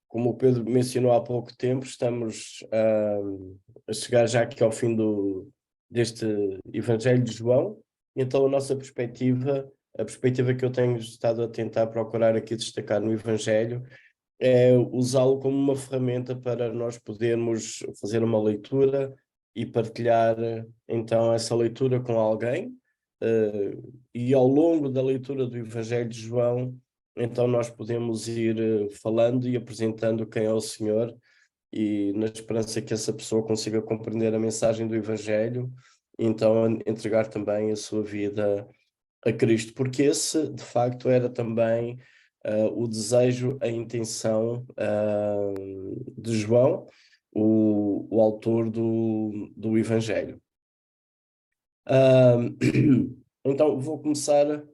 como o Pedro mencionou há pouco tempo, estamos a chegar já aqui ao fim deste Evangelho de João. Então a perspectiva que eu tenho estado a tentar procurar aqui destacar no Evangelho é usá-lo como uma ferramenta para nós podermos fazer uma leitura e partilhar então essa leitura com alguém, e ao longo da leitura do Evangelho de João, então nós podemos ir falando e apresentando quem é o Senhor, e na esperança que essa pessoa consiga compreender a mensagem do Evangelho, e então entregar também a sua vida a Cristo, porque esse de facto era também o desejo, a intenção de João, o autor do Evangelho. Então vou começar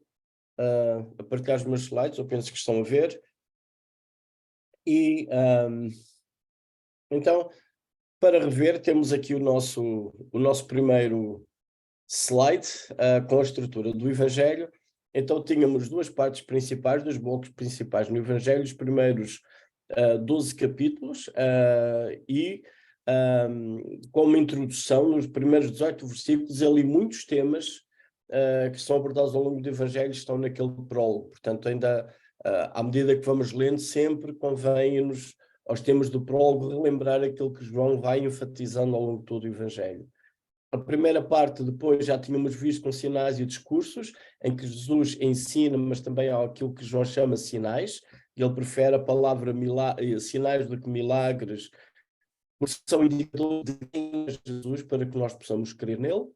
a partilhar os meus slides, eu penso que estão a ver. E então, para rever, temos aqui o nosso primeiro slide com a estrutura do Evangelho. Então tínhamos duas partes principais, dois blocos principais no Evangelho, os primeiros 12 capítulos, e como introdução, nos primeiros 18 versículos, ali muitos temas que são abordados ao longo do Evangelho estão naquele prólogo. Portanto, ainda à medida que vamos lendo, sempre convém-nos, aos temas do prólogo, relembrar aquilo que João vai enfatizando ao longo de todo o Evangelho. A primeira parte, depois, já tínhamos visto com sinais e discursos, em que Jesus ensina, mas também há aquilo que João chama sinais. Ele prefere a palavra sinais do que milagres, porque são indicadores de quem é Jesus, para que nós possamos crer nele.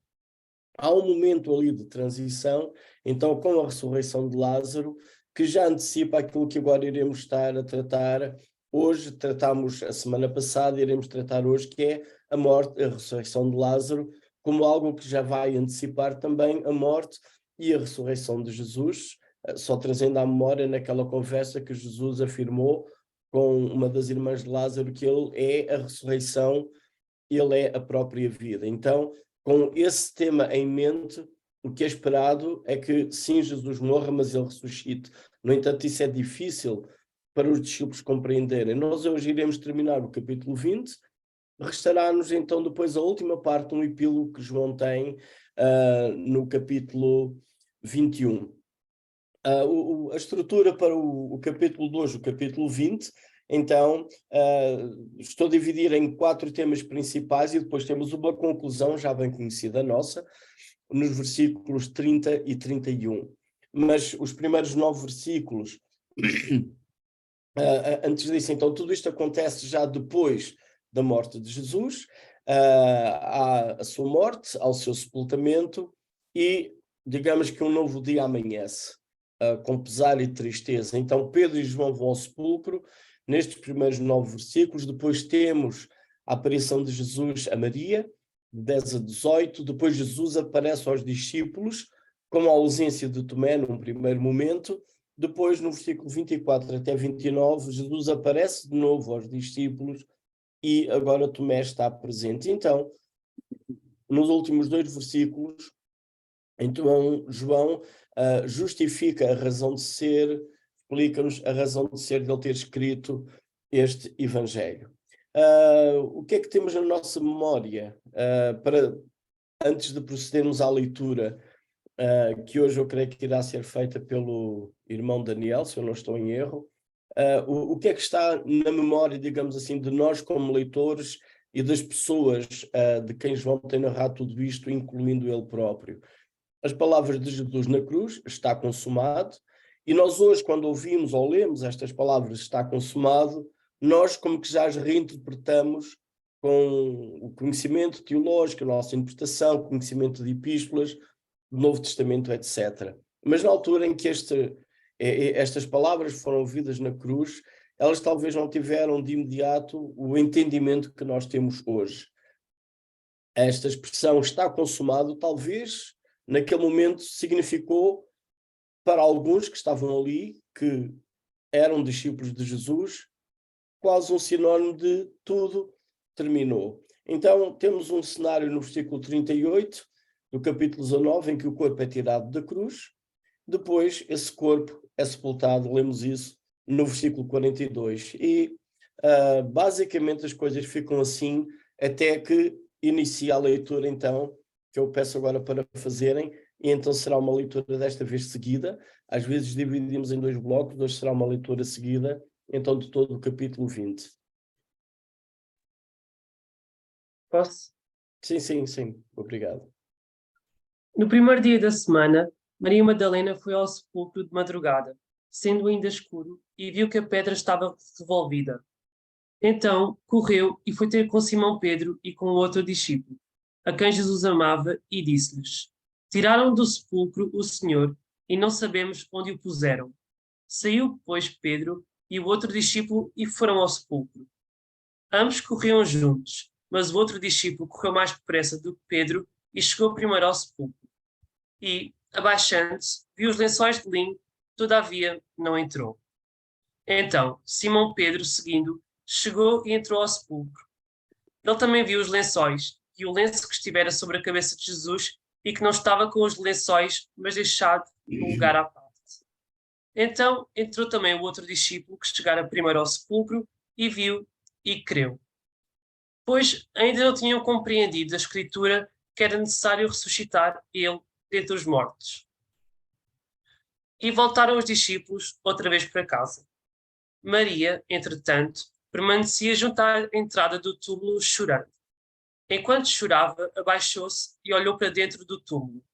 Há um momento ali de transição, então, com a ressurreição de Lázaro, que já antecipa aquilo que agora iremos estar a tratar. Hoje tratamos a semana passada, iremos tratar hoje, que é a morte, a ressurreição de Lázaro, como algo que já vai antecipar também a morte e a ressurreição de Jesus, só trazendo à memória naquela conversa que Jesus afirmou com uma das irmãs de Lázaro, que ele é a ressurreição, ele é a própria vida. Então, com esse tema em mente, o que é esperado é que sim, Jesus morra, mas ele ressuscite. No entanto, isso é difícil para os discípulos compreenderem. Nós hoje iremos terminar o capítulo 20, restará-nos então depois a última parte, um epílogo que João tem no capítulo 21. A estrutura para o capítulo 2, o capítulo 20, então estou a dividir em 4 temas principais e depois temos uma conclusão já bem conhecida nossa, nos versículos 30 e 31. Mas os primeiros 9 versículos, antes disso, então, tudo isto acontece já depois da morte de Jesus, à sua morte, ao seu sepultamento, e digamos que um novo dia amanhece, com pesar e tristeza. Então Pedro e João vão ao sepulcro, nestes primeiros 9 versículos. Depois temos a aparição de Jesus a Maria, de 10 a 18, depois Jesus aparece aos discípulos, com a ausência de Tomé num primeiro momento. Depois, no versículo 24 até 29, Jesus aparece de novo aos discípulos e agora Tomé está presente. Então, nos últimos 2 versículos, então João justifica a razão de ser, explica-nos a razão de ser de ele ter escrito este Evangelho. O que é que temos na nossa memória antes de procedermos à leitura, que hoje eu creio que irá ser feita pelo irmão Daniel, se eu não estou em erro? O que é que está na memória, digamos assim, de nós como leitores e das pessoas de quem João tem narrado tudo isto, incluindo ele próprio? As palavras de Jesus na cruz, está consumado, e nós hoje, quando ouvimos ou lemos estas palavras, está consumado, nós como que já as reinterpretamos com o conhecimento teológico, a nossa interpretação, conhecimento de epístolas, do Novo Testamento, etc. Mas na altura em que estas palavras foram ouvidas na cruz, elas talvez não tiveram de imediato o entendimento que nós temos hoje. Esta expressão está consumado, talvez naquele momento significou para alguns que estavam ali, que eram discípulos de Jesus, quase um sinónimo de tudo terminou. Então temos um cenário no versículo 38 do capítulo 19, em que o corpo é tirado da cruz. Depois esse corpo é sepultado, lemos isso no versículo 42. E basicamente as coisas ficam assim até que inicia a leitura, então, que eu peço agora para fazerem, e então será uma leitura desta vez seguida. Às vezes dividimos em 2 blocos, hoje será uma leitura seguida, então, de todo o capítulo 20. Posso? Sim, obrigado. No primeiro dia da semana, Maria Madalena foi ao sepulcro de madrugada, sendo ainda escuro, e viu que a pedra estava revolvida. Então correu e foi ter com Simão Pedro e com o outro discípulo, a quem Jesus amava, e disse-lhes: Tiraram do sepulcro o Senhor, e não sabemos onde o puseram. Saiu, pois, Pedro e o outro discípulo e foram ao sepulcro. Ambos corriam juntos, mas o outro discípulo correu mais depressa do que Pedro e chegou primeiro ao sepulcro. E, abaixando-se, viu os lençóis de linho, todavia não entrou. Então, Simão Pedro, seguindo, chegou e entrou ao sepulcro. Ele também viu os lençóis e o lenço que estivera sobre a cabeça de Jesus e que não estava com os lençóis, mas deixado num lugar à parte. Então entrou também o outro discípulo que chegara primeiro ao sepulcro e viu e creu. Pois ainda não tinham compreendido a Escritura que era necessário ressuscitar ele dentre os mortos. E voltaram os discípulos outra vez para casa. Maria, entretanto, permanecia junto à entrada do túmulo chorando. Enquanto chorava, abaixou-se e olhou para dentro do túmulo.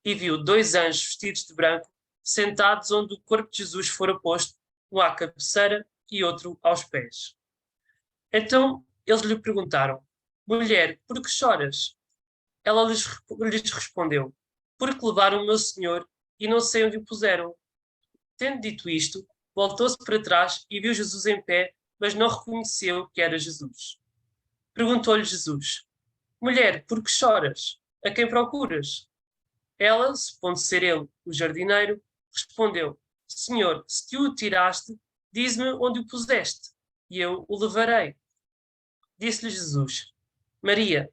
E viu 2 anjos vestidos de branco, sentados onde o corpo de Jesus fora posto, um à cabeceira e outro aos pés. Então eles lhe perguntaram: Mulher, por que choras? Ela lhes respondeu: Porque levaram o meu Senhor e não sei onde o puseram. Tendo dito isto, voltou-se para trás e viu Jesus em pé, mas não reconheceu que era Jesus. Perguntou-lhe Jesus: Mulher, por que choras? A quem procuras? Ela, supondo ser ele o jardineiro, respondeu: Senhor, se tu o tiraste, dize-me onde o puseste, e eu o levarei. Disse-lhe Jesus: Maria.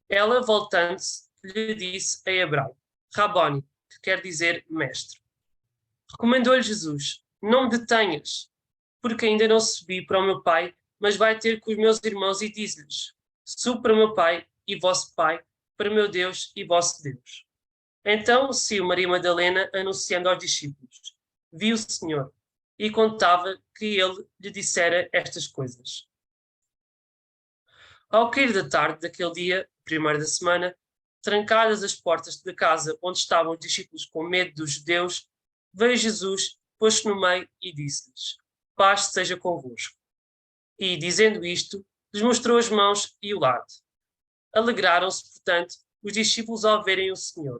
Ela, voltando-se, lhe disse em hebraico: Raboni, que quer dizer mestre. Recomendou-lhe Jesus: Não me detenhas, porque ainda não subi para o meu Pai, mas vai ter com os meus irmãos e diz-lhes: Subo para o meu Pai e vosso Pai, para meu Deus e vosso Deus. Então saiu Maria Madalena anunciando aos discípulos: Viu o Senhor, e contava que ele lhe dissera estas coisas. Ao cair da tarde daquele dia, primeiro da semana, trancadas as portas da casa onde estavam os discípulos com medo dos judeus, veio Jesus, pôs-se no meio e disse-lhes: Paz seja convosco. E, dizendo isto, lhes mostrou as mãos e o lado. Alegraram-se, portanto, os discípulos ao verem o Senhor.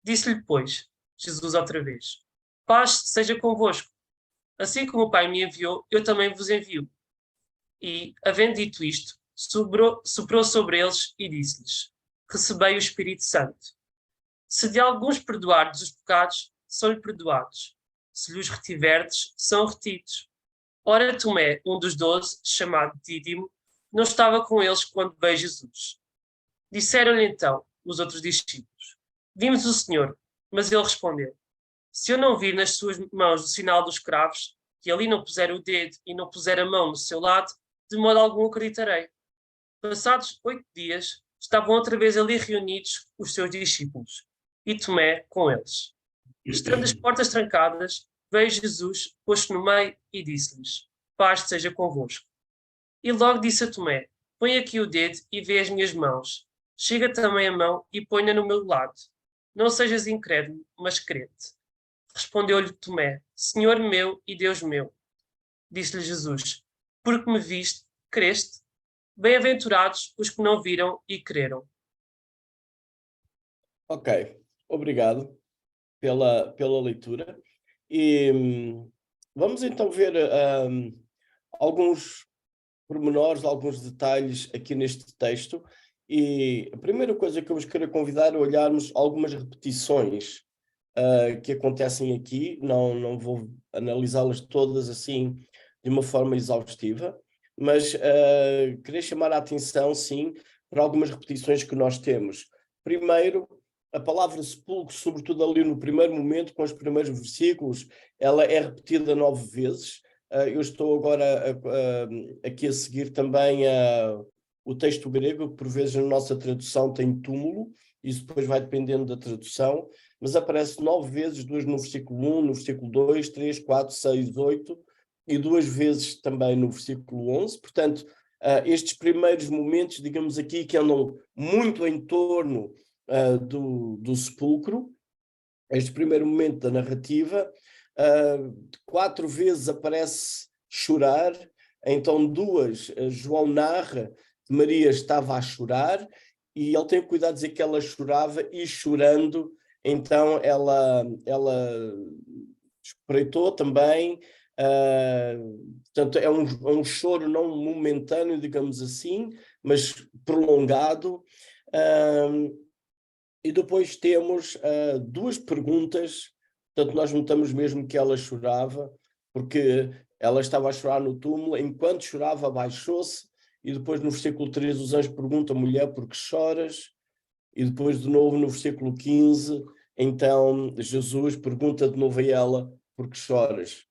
Disse-lhe, pois, Jesus outra vez: Paz seja convosco. Assim como o Pai me enviou, eu também vos envio. E, havendo dito isto, soprou sobre eles e disse-lhes: Recebei o Espírito Santo. Se de alguns perdoardes os pecados, são-lhe perdoados. Se lhes retiverdes, são retidos. Ora, Tomé, um dos 12, chamado Dídimo, não estava com eles quando veio Jesus. Disseram-lhe então os outros discípulos: Vimos o Senhor. Mas ele respondeu: Se eu não vir nas suas mãos o sinal dos cravos, que ali não puser o dedo e não puser a mão no seu lado, de modo algum acreditarei. Passados 8 dias, estavam outra vez ali reunidos os seus discípulos, e Tomé com eles. Estando as portas trancadas, veio Jesus, pôs-se no meio e disse-lhes: Paz seja convosco. E logo disse a Tomé: Põe aqui o dedo e vê as minhas mãos. Chega também a mão e põe-na no meu lado. Não sejas incrédulo, mas crente. Respondeu-lhe Tomé: Senhor meu e Deus meu. Disse-lhe Jesus: Porque me viste, creste? Bem-aventurados os que não viram e creram. Ok, obrigado pela leitura. E vamos então ver alguns pormenores, alguns detalhes aqui neste texto. E a primeira coisa que eu vos quero convidar é olharmos algumas repetições que acontecem aqui. Não vou analisá-las todas assim de uma forma exaustiva, mas queria chamar a atenção, sim, para algumas repetições que nós temos. Primeiro, a palavra sepulcro, sobretudo ali no primeiro momento, com os primeiros versículos, ela é repetida 9 vezes. Eu estou agora aqui a seguir também o texto grego, que por vezes na nossa tradução tem túmulo, isso depois vai dependendo da tradução, mas aparece 9 vezes, 2 no versículo 1, no versículo 2, 3, 4, 6, 8, e 2 vezes também no versículo 11. Portanto, estes primeiros momentos, digamos aqui, que andam muito em torno do sepulcro, este primeiro momento da narrativa, 4 vezes aparece chorar, então 2, João narra que Maria estava a chorar, e ele tem cuidado de dizer que ela chorava, e chorando, então ela espreitou também, portanto é um choro não momentâneo, digamos assim, mas prolongado. E depois temos 2 perguntas, portanto nós notamos mesmo que ela chorava, porque ela estava a chorar no túmulo, enquanto chorava abaixou-se, e depois no versículo 3 os anjos perguntam: mulher, por que choras? E depois de novo no versículo 15, então Jesus pergunta de novo a ela: por que choras?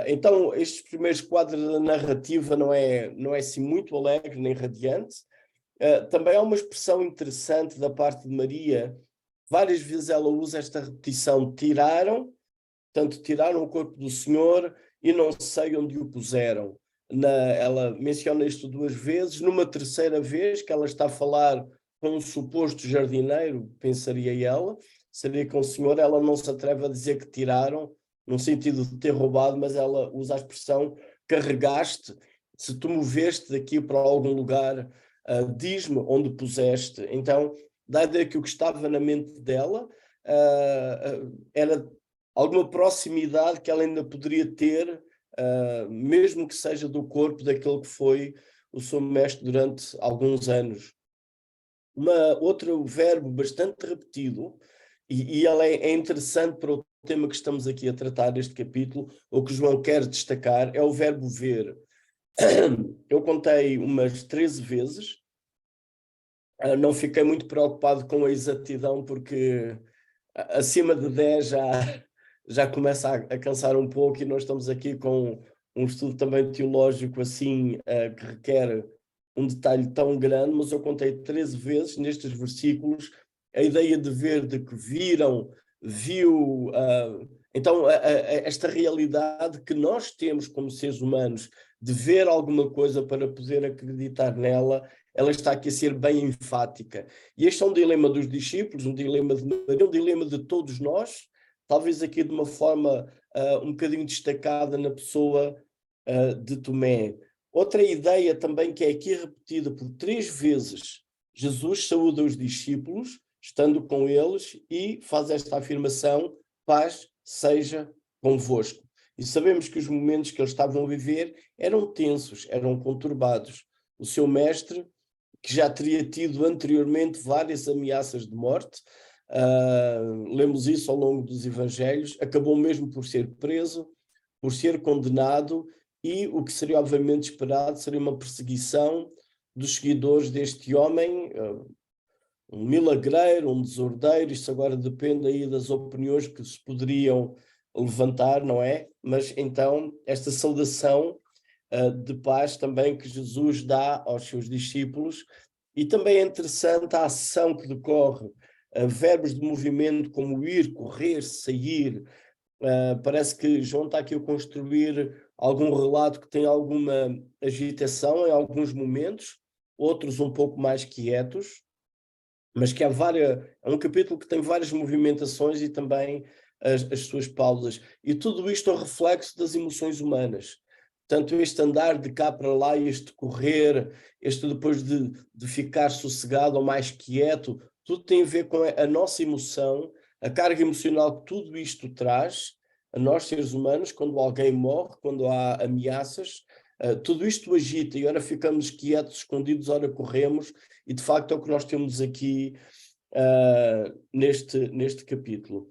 Então estes primeiros quadros da narrativa não é assim muito alegre nem radiante. Também há uma expressão interessante da parte de Maria, várias vezes ela usa esta repetição: tiraram, portanto tiraram o corpo do Senhor e não sei onde o puseram. Ela menciona isto 2 vezes, numa terceira vez que ela está a falar com um suposto jardineiro, pensaria ela, seria com o Senhor, ela não se atreve a dizer que tiraram, no sentido de ter roubado, mas ela usa a expressão carregaste, se tu moveste daqui para algum lugar, diz-me onde puseste. Então, dá a ideia que o que estava na mente dela era alguma proximidade que ela ainda poderia ter, mesmo que seja do corpo daquele que foi o seu mestre durante alguns anos. Outro verbo bastante repetido, e ela é interessante para o tema que estamos aqui a tratar neste capítulo, o que João quer destacar, é o verbo ver. Eu contei umas 13 vezes, não fiquei muito preocupado com a exatidão, porque acima de 10 já começa a cansar um pouco, e nós estamos aqui com um estudo também teológico assim, que requer um detalhe tão grande, mas eu contei 13 vezes nestes versículos a ideia de ver, de que viram, viu, então esta realidade que nós temos como seres humanos de ver alguma coisa para poder acreditar nela, ela está aqui a ser bem enfática. E este é um dilema dos discípulos, um dilema de Maria, um dilema de todos nós, talvez aqui de uma forma um bocadinho destacada na pessoa de Tomé. Outra ideia também que é aqui repetida por 3 vezes: Jesus saúda os discípulos, estando com eles, e faz esta afirmação: paz seja convosco. E sabemos que os momentos que eles estavam a viver eram tensos, eram conturbados. O seu mestre, que já teria tido anteriormente várias ameaças de morte, lemos isso ao longo dos evangelhos, acabou mesmo por ser preso, por ser condenado, e o que seria obviamente esperado seria uma perseguição dos seguidores deste homem, um milagreiro, um desordeiro. Isto agora depende aí das opiniões que se poderiam levantar, não é? Mas então esta saudação de paz também que Jesus dá aos seus discípulos. E também é interessante a ação que decorre, verbos de movimento como ir, correr, sair. Parece que João está aqui a construir algum relato que tem alguma agitação em alguns momentos, outros um pouco mais quietos, mas que é um capítulo que tem várias movimentações e também as suas pausas. E tudo isto é um reflexo das emoções humanas. Portanto, este andar de cá para lá, este correr, este depois de ficar sossegado ou mais quieto, tudo tem a ver com a nossa emoção, a carga emocional que tudo isto traz a nós, seres humanos, quando alguém morre, quando há ameaças. Tudo isto agita, e ora ficamos quietos, escondidos, ora corremos, e de facto é o que nós temos aqui neste capítulo.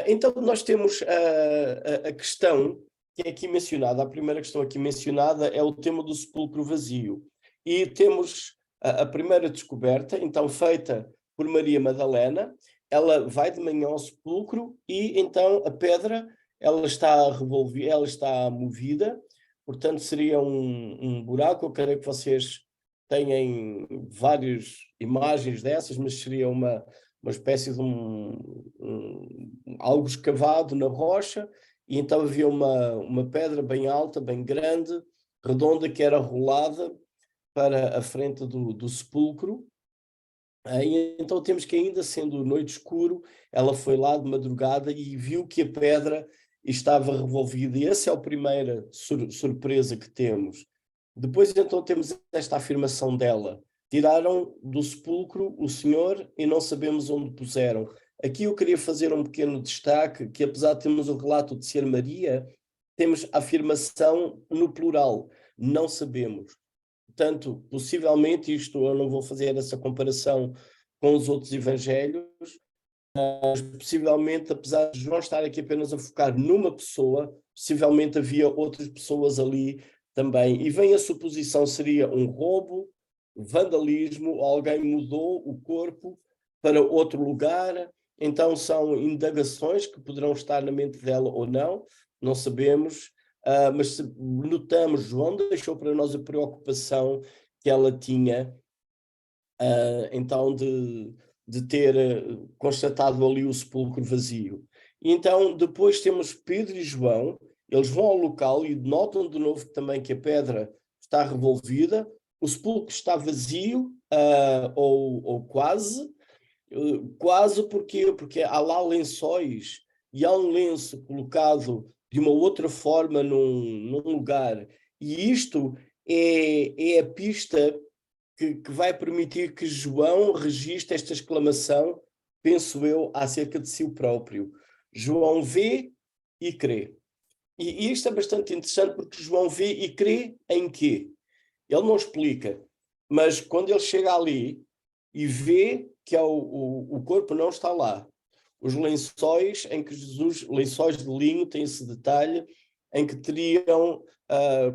Então nós temos a questão que é aqui mencionada, a primeira questão aqui mencionada é o tema do sepulcro vazio. E temos a primeira descoberta, então feita por Maria Madalena, ela vai de manhã ao sepulcro e então a pedra ela está revolvida, ela está movida, portanto seria um buraco. Eu creio que vocês têm várias imagens dessas, mas seria uma espécie de algo escavado na rocha, e então havia uma pedra bem alta, bem grande, redonda, que era rolada para a frente do sepulcro. E então temos que, ainda sendo noite escuro, ela foi lá de madrugada e viu que a pedra estava revolvida, e essa é a primeira surpresa que temos. Depois então temos esta afirmação dela: tiraram do sepulcro o Senhor e não sabemos onde puseram. Aqui eu queria fazer um pequeno destaque, que apesar de termos o relato de ser Maria, temos a afirmação no plural, não sabemos. Portanto, possivelmente, isto eu não vou fazer essa comparação com os outros evangelhos, mas possivelmente, apesar de João estar aqui apenas a focar numa pessoa, possivelmente havia outras pessoas ali também. E vem a suposição, seria um roubo, vandalismo, alguém mudou o corpo para outro lugar. Então são indagações que poderão estar na mente dela ou não sabemos. Mas se notamos, João deixou para nós a preocupação que ela tinha, então de ter constatado ali o sepulcro vazio. E então depois temos Pedro e João, eles vão ao local e notam de novo também que a pedra está revolvida, o sepulcro está vazio, ou quase. Quase porque há lá lençóis e há um lenço colocado de uma outra forma num lugar, e isto é a pista que vai permitir que João registre esta exclamação, penso eu, acerca de si próprio. João vê e crê. E isto é bastante interessante, porque João vê e crê em quê? Ele não explica, mas quando ele chega ali e vê que o corpo não está lá, os lençóis em que Jesus, lençóis de linho, tem esse detalhe, em que teriam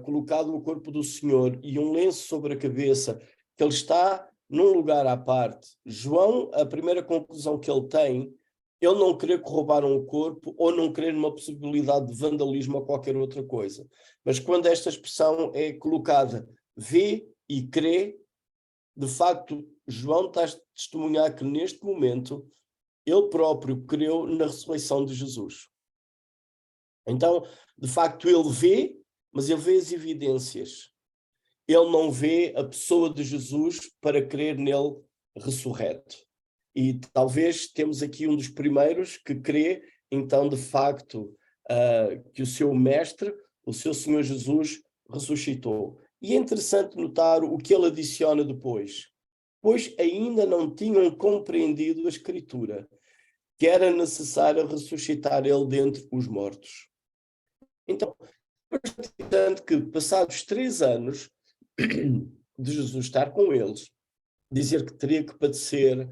colocado o corpo do Senhor e um lenço sobre a cabeça, que ele está num lugar à parte. João, a primeira conclusão que ele tem, ele não querer que roubaram o corpo ou não querer uma possibilidade de vandalismo ou qualquer outra coisa. Mas quando esta expressão é colocada, vê e crê, de facto, João está a testemunhar que neste momento ele próprio creu na ressurreição de Jesus. Então, de facto, ele vê, mas ele vê as evidências. Ele não vê a pessoa de Jesus para crer nele ressurreto. E talvez temos aqui um dos primeiros que crê, então, de facto, que o seu mestre, o seu Senhor Jesus, ressuscitou. E é interessante notar o que ele adiciona depois. Pois ainda não tinham compreendido a Escritura, que era necessário ressuscitar ele dentre os mortos. Então, é bastante interessante que, passados 3 anos de Jesus estar com eles, dizer que teria que padecer,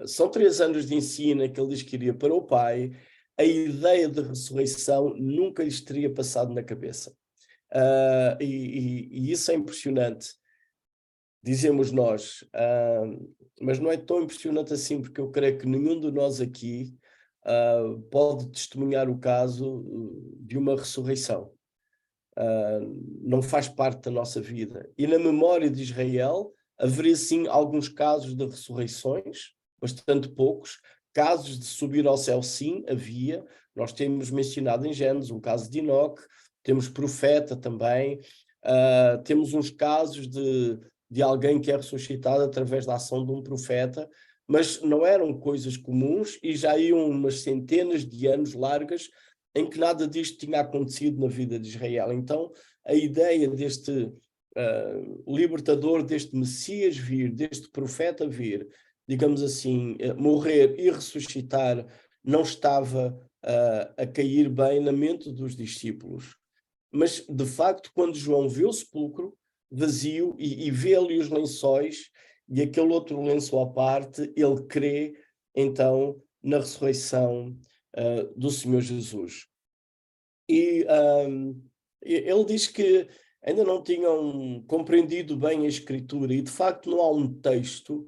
são 3 anos de ensino que ele diz que iria para o Pai, a ideia de ressurreição nunca lhes teria passado na cabeça. E isso é impressionante, dizemos nós, mas não é tão impressionante assim, porque eu creio que nenhum de nós aqui pode testemunhar o caso de uma ressurreição. Não faz parte da nossa vida. E na memória de Israel haveria sim alguns casos de ressurreições, bastante poucos. Casos de subir ao céu, sim, havia. Nós temos mencionado em Gênesis o caso de Enoque, temos profeta também, temos uns casos de alguém que é ressuscitado através da ação de um profeta, mas não eram coisas comuns e já iam umas centenas de anos largas em que nada disto tinha acontecido na vida de Israel. Então, a ideia deste libertador, deste Messias vir, deste profeta vir, digamos assim, morrer e ressuscitar, não estava a cair bem na mente dos discípulos. Mas, de facto, quando João vê o sepulcro vazio e vê ali os lençóis e aquele outro lenço à parte, ele crê, então, na ressurreição do Senhor Jesus. E ele diz que ainda não tinham compreendido bem a Escritura, e de facto não há um texto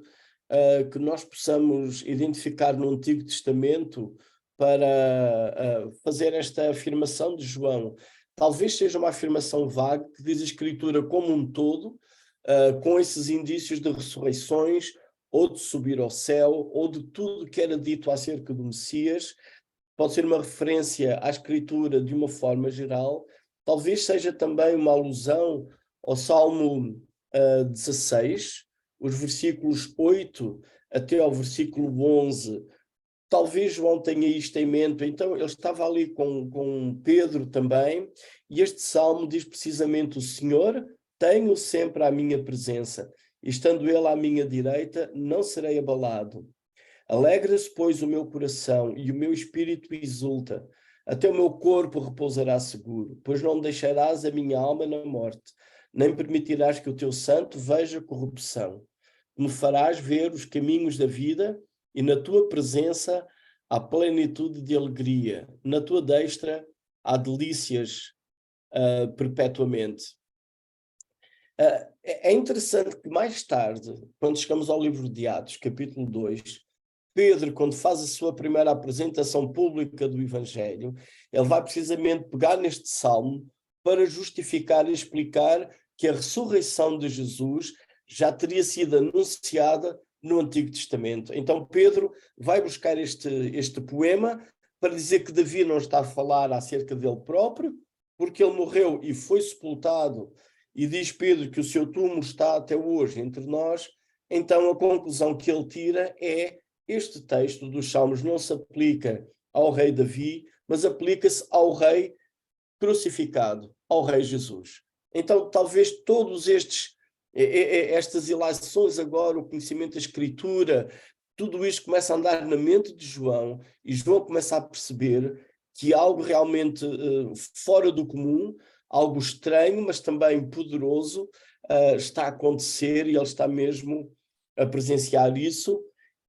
que nós possamos identificar no Antigo Testamento para fazer esta afirmação de João. Talvez seja uma afirmação vaga que diz a Escritura como um todo, com esses indícios de ressurreições, ou de subir ao céu, ou de tudo que era dito acerca do Messias. Pode ser uma referência à Escritura de uma forma geral. Talvez seja também uma alusão ao Salmo 16, os versículos 8 até ao versículo 11. Talvez João tenha isto em mente. Então ele estava ali com Pedro também, e este salmo diz precisamente: o Senhor tem-o sempre à minha presença, e estando ele à minha direita, não serei abalado. Alegra-se, pois, o meu coração, e o meu espírito exulta. Até o meu corpo repousará seguro, pois não deixarás a minha alma na morte, nem permitirás que o teu santo veja corrupção. Me farás ver os caminhos da vida, e na tua presença há plenitude de alegria. Na tua destra há delícias perpetuamente. É interessante que mais tarde, quando chegamos ao livro de Atos, capítulo 2, Pedro, quando faz a sua primeira apresentação pública do Evangelho, ele vai precisamente pegar neste salmo para justificar e explicar que a ressurreição de Jesus já teria sido anunciada no Antigo Testamento. Então Pedro vai buscar este poema para dizer que Davi não está a falar acerca dele próprio, porque ele morreu e foi sepultado, e diz Pedro que o seu túmulo está até hoje entre nós. Então a conclusão que ele tira é: este texto dos Salmos não se aplica ao rei Davi, mas aplica-se ao rei crucificado, ao rei Jesus. Então talvez todos estas ilações agora, o conhecimento da Escritura, tudo isto começa a andar na mente de João, e João começa a perceber que algo realmente fora do comum, algo estranho, mas também poderoso, está a acontecer, e ele está mesmo a presenciar isso.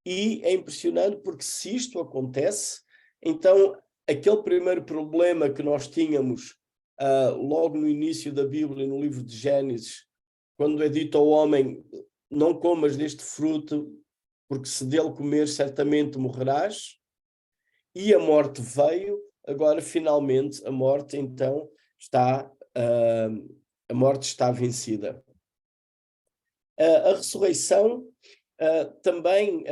E é impressionante, porque se isto acontece, então aquele primeiro problema que nós tínhamos logo no início da Bíblia, no livro de Gênesis, quando é dito ao homem: não comas deste fruto, porque se dele comeres certamente morrerás, e a morte veio. Agora finalmente a morte então está, a morte está vencida. A ressurreição também,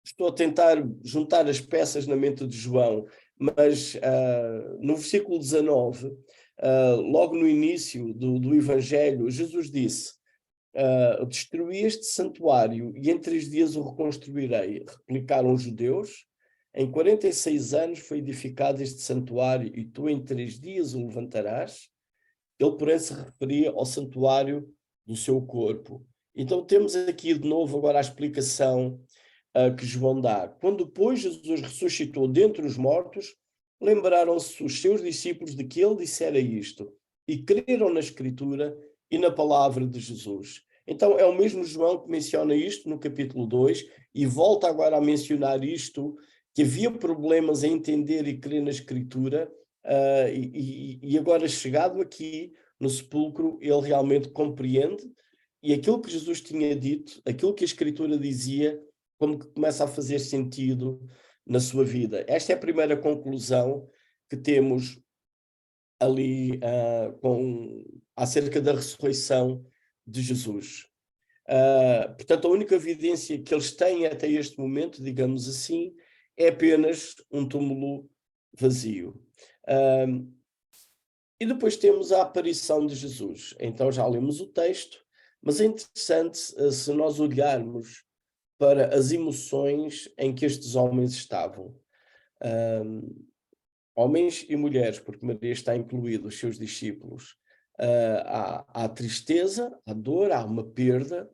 estou a tentar juntar as peças na mente de João, mas no versículo 19, logo no início do Evangelho, Jesus disse: destruí este santuário e em 3 dias o reconstruirei. Replicaram os judeus: em 46 anos foi edificado este santuário e tu em 3 dias o levantarás. Ele, porém, se referia ao santuário do seu corpo. Então temos aqui de novo agora a explicação que João dá. Quando depois Jesus ressuscitou dentre os mortos, lembraram-se os seus discípulos de que ele dissera isto, e creram na Escritura e na palavra de Jesus. Então é o mesmo João que menciona isto no capítulo 2, e volta agora a mencionar isto, que havia problemas em entender e crer na Escritura, e agora, chegado aqui no sepulcro, ele realmente compreende, e aquilo que Jesus tinha dito, aquilo que a Escritura dizia, como que começa a fazer sentido na sua vida. Esta é a primeira conclusão que temos ali acerca da ressurreição de Jesus. Portanto, a única evidência que eles têm até este momento, digamos assim, é apenas um túmulo vazio. E depois temos a aparição de Jesus. Então já lemos o texto, mas é interessante se nós olharmos para as emoções em que estes homens estavam. Homens e mulheres, porque Maria está incluída, os seus discípulos. Há tristeza, há dor, há uma perda,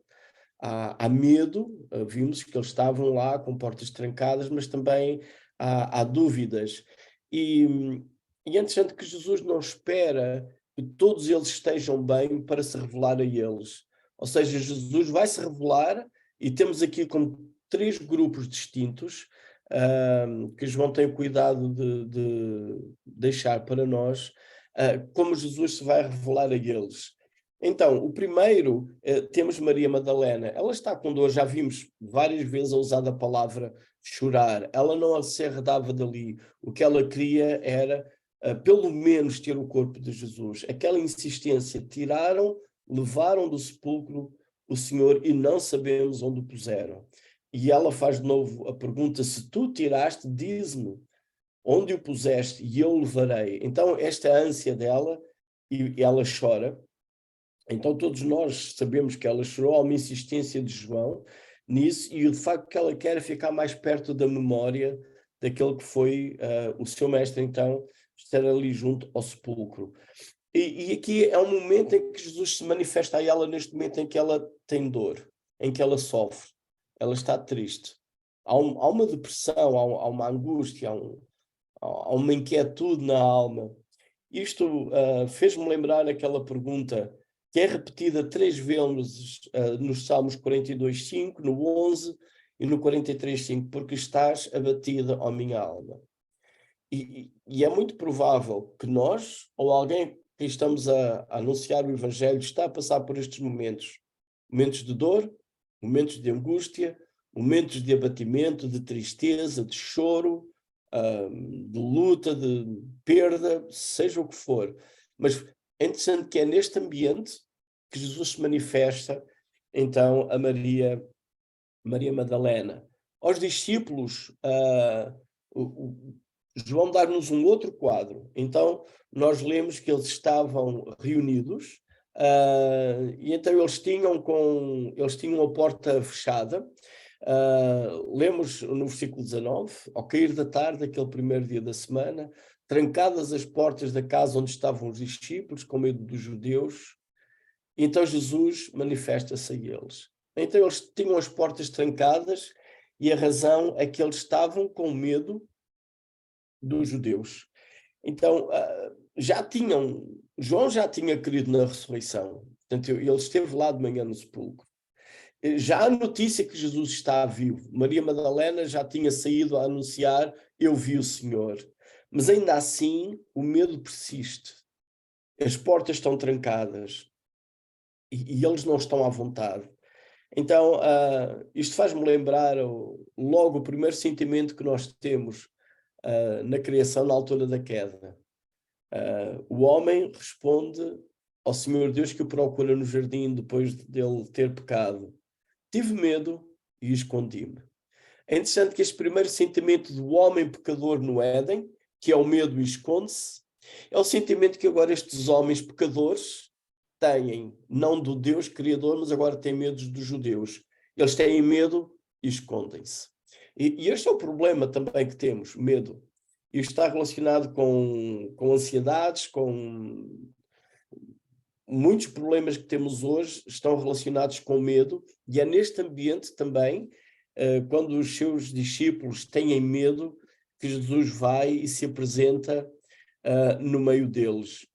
há medo. Vimos que eles estavam lá com portas trancadas, mas também há dúvidas. E é interessante que Jesus não espera que todos eles estejam bem para se revelar a eles. Ou seja, Jesus vai se revelar, e temos aqui como 3 grupos distintos, que João tem o cuidado de deixar para nós, como Jesus se vai revelar a eles. Então, o primeiro, temos Maria Madalena. Ela está com dor, já vimos várias vezes a usar a palavra chorar. Ela não se arredava dali. O que ela queria era, pelo menos, ter o corpo de Jesus. Aquela insistência, levaram do sepulcro o Senhor e não sabemos onde o puseram. E ela faz de novo a pergunta, se tu tiraste, diz-me onde o puseste e eu o levarei. Então, esta é a ânsia dela e ela chora. Então todos nós sabemos que ela chorou, há uma insistência de João nisso, e o facto que ela quer ficar mais perto da memória daquele que foi o seu mestre, então, estar ali junto ao sepulcro. E aqui é um momento em que Jesus se manifesta a ela, neste momento em que ela tem dor, em que ela sofre, ela está triste. Há uma depressão, há uma angústia, há uma inquietude na alma. Isto fez-me lembrar aquela pergunta que é repetida 3 vezes nos Salmos 42:5, no 11 e no 43:5, porque estás abatida, ó minha alma. E é muito provável que nós, ou alguém que estamos a anunciar o Evangelho, está a passar por estes momentos. Momentos de dor, momentos de angústia, momentos de abatimento, de tristeza, de choro, de luta, de perda, seja o que for. Mas é interessante que é neste ambiente que Jesus se manifesta, então, a Maria Madalena. Aos discípulos, João dá-nos um outro quadro. Então, nós lemos que eles estavam reunidos, e então eles tinham a porta fechada. Lemos no versículo 19, ao cair da tarde, aquele primeiro dia da semana, trancadas as portas da casa onde estavam os discípulos, com medo dos judeus, então Jesus manifesta-se a eles. Então eles tinham as portas trancadas e a razão é que eles estavam com medo dos judeus. Então, João já tinha crido na ressurreição, portanto ele esteve lá de manhã no sepulcro. Já a notícia que Jesus está vivo, Maria Madalena já tinha saído a anunciar, eu vi o Senhor. Mas ainda assim, o medo persiste. As portas estão trancadas e eles não estão à vontade. Então, isto faz-me lembrar logo o primeiro sentimento que nós temos na criação, na altura da queda. O homem responde ao Senhor Deus que o procura no jardim depois dele ter pecado. Tive medo e escondi-me. É interessante que este primeiro sentimento do homem pecador no Éden, que é o medo e esconde-se, é o sentimento que agora estes homens pecadores têm, não do Deus Criador, mas agora têm medo dos judeus. Eles têm medo e escondem-se. E este é o problema também que temos, medo. Isto está relacionado com ansiedades, com muitos problemas que temos hoje estão relacionados com medo, e é neste ambiente também, quando os seus discípulos têm medo, que Jesus vai e se apresenta no meio deles.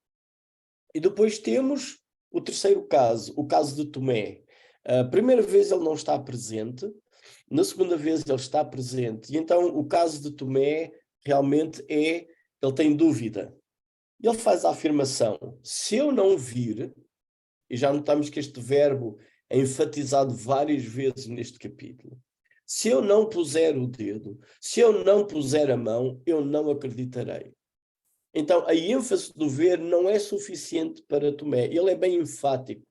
E depois temos o terceiro caso, o caso de Tomé. A primeira vez ele não está presente, na segunda vez ele está presente, e então o caso de Tomé realmente ele tem dúvida. Ele faz a afirmação, se eu não vir, e já notamos que este verbo é enfatizado várias vezes neste capítulo, se eu não puser o dedo, se eu não puser a mão, eu não acreditarei. Então, a ênfase do ver não é suficiente para Tomé. Ele é bem enfático.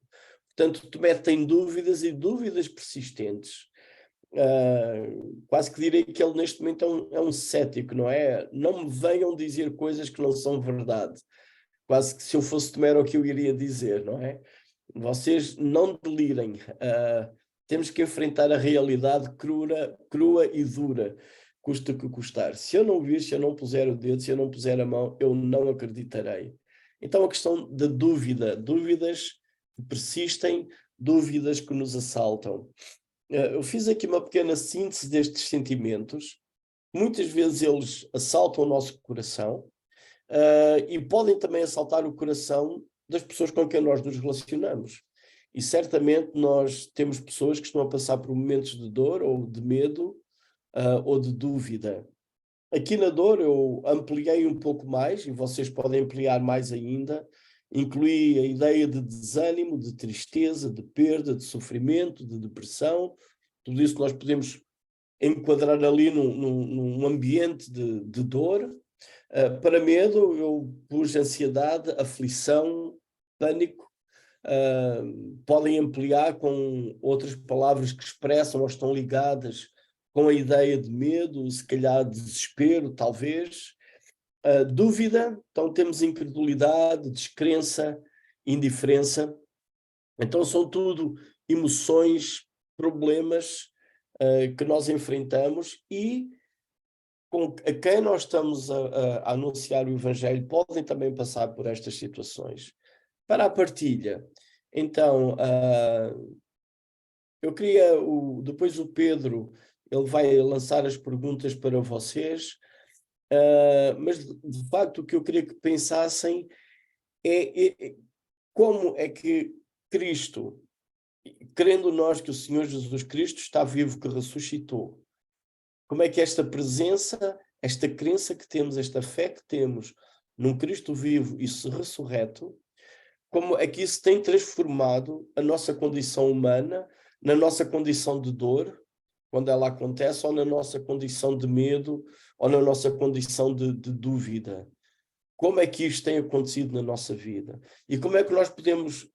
Portanto, Tomé tem dúvidas e dúvidas persistentes. Quase que direi que ele neste momento é um cético, não é? Não me venham dizer coisas que não são verdade. Quase que se eu fosse Tomé era o que eu iria dizer, não é? Vocês não delirem. Temos que enfrentar a realidade crua e dura, custa o que custar. Se eu não vir, se eu não puser o dedo, se eu não puser a mão, eu não acreditarei. Então a questão da dúvidas que persistem, dúvidas que nos assaltam. Eu fiz aqui uma pequena síntese destes sentimentos. Muitas vezes eles assaltam o nosso coração e podem também assaltar o coração das pessoas com quem nós nos relacionamos. E certamente nós temos pessoas que estão a passar por momentos de dor ou de medo ou de dúvida. Aqui na dor eu ampliei um pouco mais, e vocês podem ampliar mais ainda, inclui a ideia de desânimo, de tristeza, de perda, de sofrimento, de depressão. Tudo isso nós podemos enquadrar ali num ambiente de dor. Para medo, eu pus ansiedade, aflição, pânico. Podem ampliar com outras palavras que expressam ou estão ligadas com a ideia de medo, se calhar desespero, talvez. Dúvida, então temos incredulidade, descrença, indiferença. Então são tudo emoções, problemas que nós enfrentamos e a quem nós estamos a anunciar o Evangelho podem também passar por estas situações. Para a partilha, então, eu queria, depois o Pedro, ele vai lançar as perguntas para vocês, mas de facto o que eu queria que pensassem é como é que Cristo, crendo nós que o Senhor Jesus Cristo está vivo, que ressuscitou, como é que esta presença, esta crença que temos, esta fé que temos num Cristo vivo e ressurreto, como é que isso tem transformado a nossa condição humana, na nossa condição de dor, quando ela acontece, ou na nossa condição de medo, ou na nossa condição de dúvida. Como é que isto tem acontecido na nossa vida? E como é que nós podemos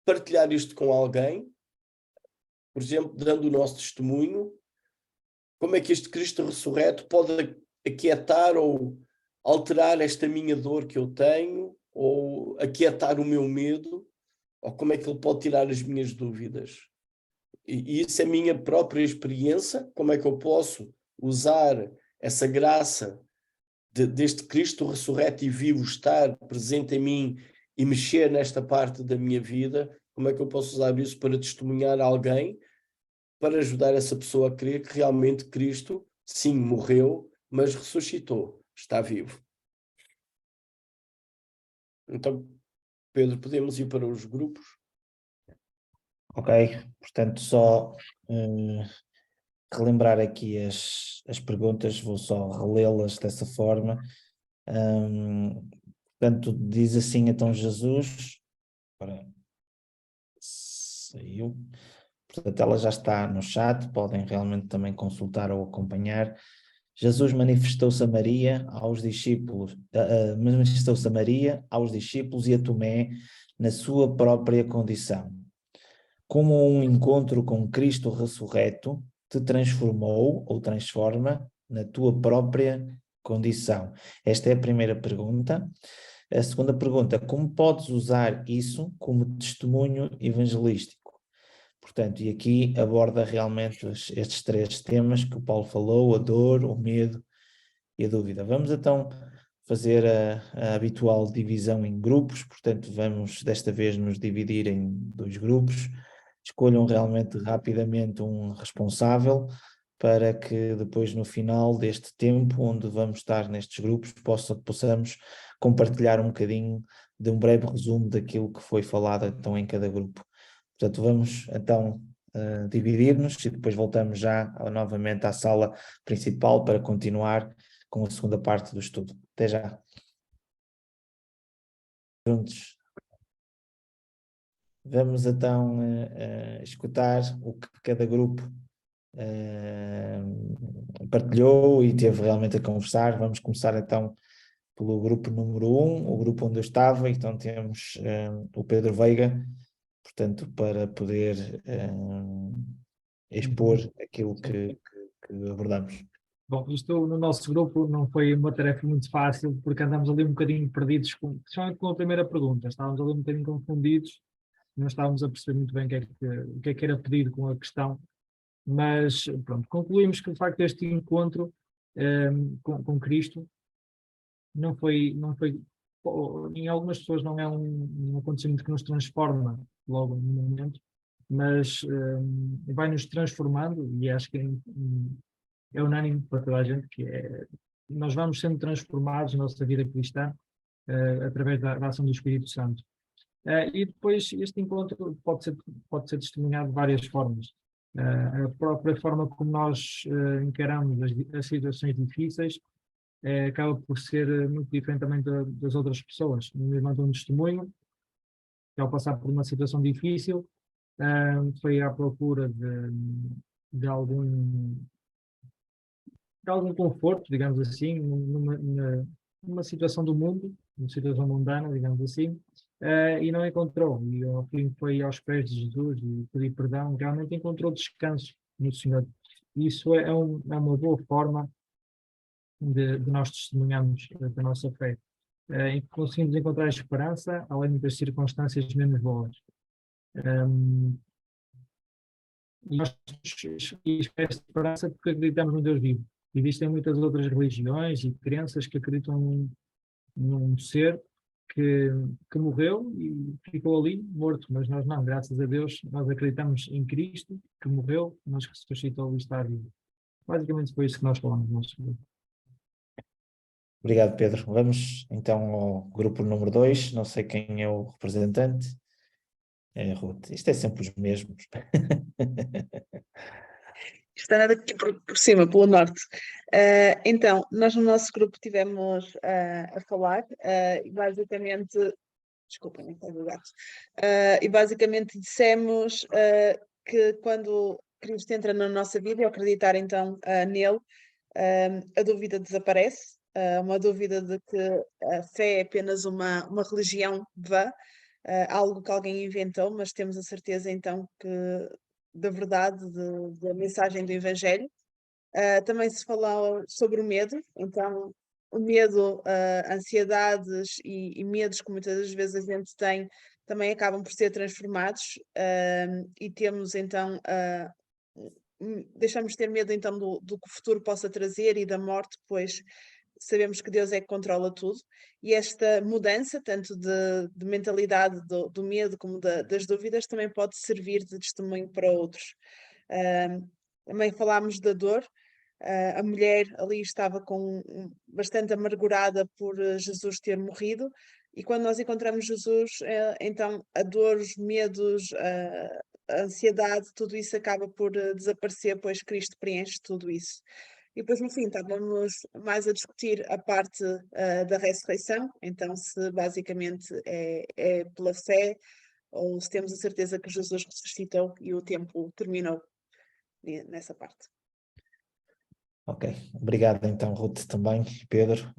partilhar isto com alguém, por exemplo, dando o nosso testemunho? Como é que este Cristo ressurreto pode aquietar ou alterar esta minha dor que eu tenho, ou aquietar o meu medo, ou como é que ele pode tirar as minhas dúvidas? E isso é a minha própria experiência, como é que eu posso usar essa graça deste Cristo ressurreto e vivo estar presente em mim e mexer nesta parte da minha vida, como é que eu posso usar isso para testemunhar a alguém, para ajudar essa pessoa a crer que realmente Cristo, sim, morreu, mas ressuscitou, está vivo. Então, Pedro, podemos ir para os grupos? Ok, portanto, só relembrar aqui as perguntas, vou só relê-las dessa forma. Portanto, diz assim, então Jesus, agora saiu, portanto ela já está no chat, podem realmente também consultar ou acompanhar. Jesus manifestou-se a Maria, aos discípulos, manifestou-se a Maria, aos discípulos e a Tomé na sua própria condição. Como um encontro com Cristo ressurreto te transformou ou transforma na tua própria condição? Esta é a primeira pergunta. A segunda pergunta, como podes usar isso como testemunho evangelístico? Portanto, e aqui aborda realmente estes três temas que o Paulo falou, a dor, o medo e a dúvida. Vamos então fazer a habitual divisão em grupos, portanto vamos desta vez nos dividir em 2 grupos. Escolham realmente rapidamente um responsável para que depois no final deste tempo, onde vamos estar nestes grupos, possamos compartilhar um bocadinho de um breve resumo daquilo que foi falado então em cada grupo. Portanto, vamos então dividir-nos e depois voltamos já novamente à sala principal para continuar com a segunda parte do estudo. Até já. Juntos. Vamos então escutar o que cada grupo partilhou e teve realmente a conversar. Vamos começar então pelo grupo número 1, o grupo onde eu estava. Então temos o Pedro Veiga, portanto, para poder expor aquilo que abordamos. Bom, isto no nosso grupo não foi uma tarefa muito fácil, porque andamos ali um bocadinho perdidos, principalmente com a primeira pergunta. Estávamos ali um bocadinho confundidos, não estávamos a perceber muito bem o que é que era pedido com a questão, mas pronto, concluímos que de facto este encontro com Cristo não foi, em algumas pessoas não é um acontecimento que nos transforma logo no momento, mas vai nos transformando, e acho que é unânime para toda a gente que nós vamos sendo transformados na nossa vida cristã através da ação do Espírito Santo. E depois este encontro pode ser testemunhado de várias formas. A própria forma como nós encaramos as situações difíceis, acaba por ser muito diferente também das outras pessoas. Me levantam um testemunho, que ao passar por uma situação difícil, foi à procura de algum, de algum conforto, digamos assim, numa situação do mundo, numa situação mundana, digamos assim, e não encontrou. E ao fim foi aos pés de Jesus e pedir perdão, realmente encontrou descanso no Senhor. Isso é uma boa forma de nós testemunharmos da nossa fé, em que conseguimos encontrar esperança além das circunstâncias menos boas. E nós temos esta esperança porque acreditamos no Deus vivo. Existem muitas outras religiões e crenças que acreditam num ser que morreu e ficou ali morto, mas nós não, graças a Deus, nós acreditamos em Cristo, que morreu, mas que ressuscitou e está vivo. Basicamente foi isso que nós falamos no nosso grupo. Obrigado, Pedro. Vamos então ao grupo número 2. Não sei quem é o representante. É Ruth. Isto é sempre os mesmos. Está nada aqui por cima, pelo norte. Então, nós no nosso grupo tivemos a falar e basicamente, desculpem, não foi do gato, e basicamente dissemos que quando Cristo entra na nossa vida e acreditar então nele, a dúvida desaparece, uma dúvida de que a fé é apenas uma religião vã, algo que alguém inventou, mas temos a certeza então que da verdade, da mensagem do Evangelho. Também se falou sobre o medo, então o medo, ansiedades e medos que muitas das vezes a gente tem também acabam por ser transformados e temos então, deixamos de ter medo então do que o futuro possa trazer e da morte, pois sabemos que Deus é que controla tudo, e esta mudança, tanto de mentalidade do medo como das dúvidas, também pode servir de testemunho para outros. Também falámos da dor. A mulher ali estava bastante amargurada por Jesus ter morrido, e quando nós encontramos Jesus, então a dor, os medos, a ansiedade, tudo isso acaba por desaparecer, pois Cristo preenche tudo isso. E depois, no fim, estávamos mais a discutir a parte da ressurreição, então se basicamente é pela fé ou se temos a certeza que Jesus ressuscitou e o tempo terminou nessa parte. Ok, obrigado então, Ruth, também, Pedro.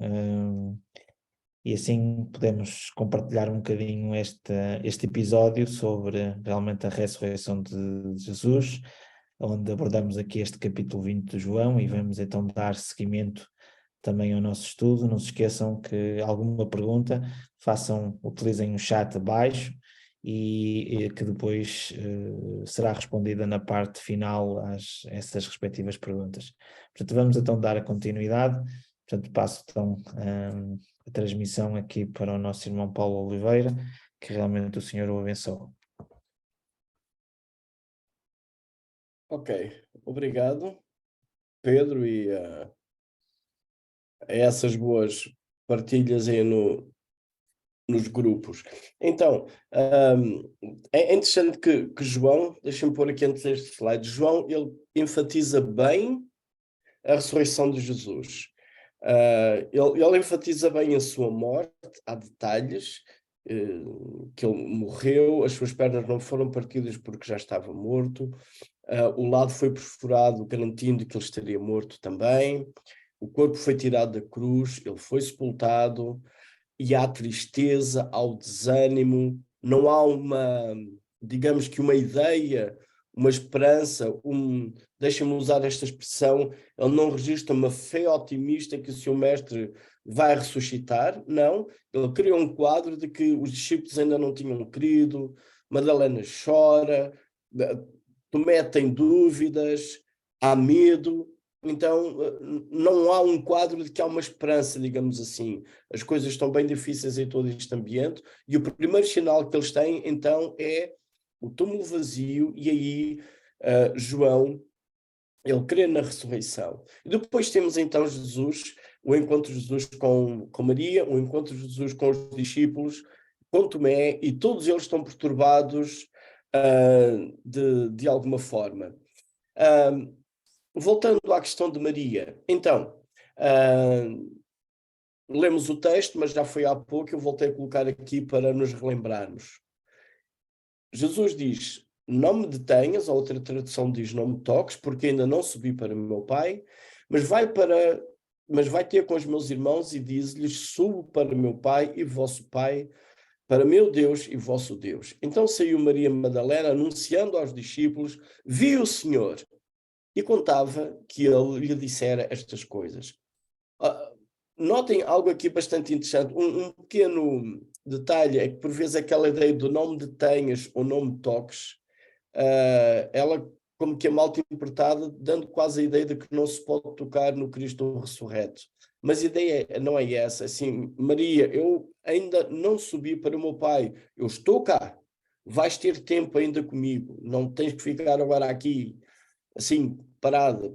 E assim podemos compartilhar um bocadinho este episódio sobre realmente a ressurreição de Jesus, onde abordamos aqui este capítulo 20 de João e vamos então dar seguimento também ao nosso estudo. Não se esqueçam que alguma pergunta utilizem o chat abaixo e que depois será respondida na parte final a essas respectivas perguntas. Portanto, vamos então dar a continuidade. Portanto, passo então a transmissão aqui para o nosso irmão Paulo Oliveira, que realmente o Senhor o abençoe. Ok, obrigado, Pedro, e a essas boas partilhas aí nos grupos. Então, é interessante que João, deixa-me pôr aqui antes este slide, João, ele enfatiza bem a ressurreição de Jesus. Ele enfatiza bem a sua morte, há detalhes, que ele morreu, as suas pernas não foram partidas porque já estava morto, o lado foi perfurado, garantindo que ele estaria morto também, o corpo foi tirado da cruz, ele foi sepultado, e há tristeza, há o desânimo, não há digamos que uma ideia, uma esperança, deixa-me usar esta expressão, ele não registra uma fé otimista que o seu mestre vai ressuscitar, não, ele criou um quadro de que os discípulos ainda não tinham crido, Madalena chora, Tomé tem dúvidas, há medo, então não há um quadro de que há uma esperança, digamos assim. As coisas estão bem difíceis em todo este ambiente e o primeiro sinal que eles têm então é o túmulo vazio e aí João, ele crê na ressurreição. E depois temos então Jesus, o encontro de Jesus com Maria, o encontro de Jesus com os discípulos, com Tomé, e todos eles estão perturbados de alguma forma. Voltando à questão de Maria, então, lemos o texto, mas já foi há pouco, eu voltei a colocar aqui para nos relembrarmos. Jesus diz, não me detenhas, a outra tradução diz, não me toques, porque ainda não subi para o meu Pai, mas vai ter com os meus irmãos e diz-lhes, subo para o meu Pai e vosso Pai, para meu Deus e vosso Deus. Então saiu Maria Madalena, anunciando aos discípulos, vi o Senhor, e contava que ele lhe dissera estas coisas. Notem algo aqui bastante interessante, um pequeno detalhe, é que por vezes aquela ideia do não me detenhas ou não me toques, ela como que é mal interpretada, dando quase a ideia de que não se pode tocar no Cristo ressurreto. Mas a ideia não é essa, assim, Maria, eu ainda não subi para o meu Pai, eu estou cá, vais ter tempo ainda comigo, não tens que ficar agora aqui, assim, parada,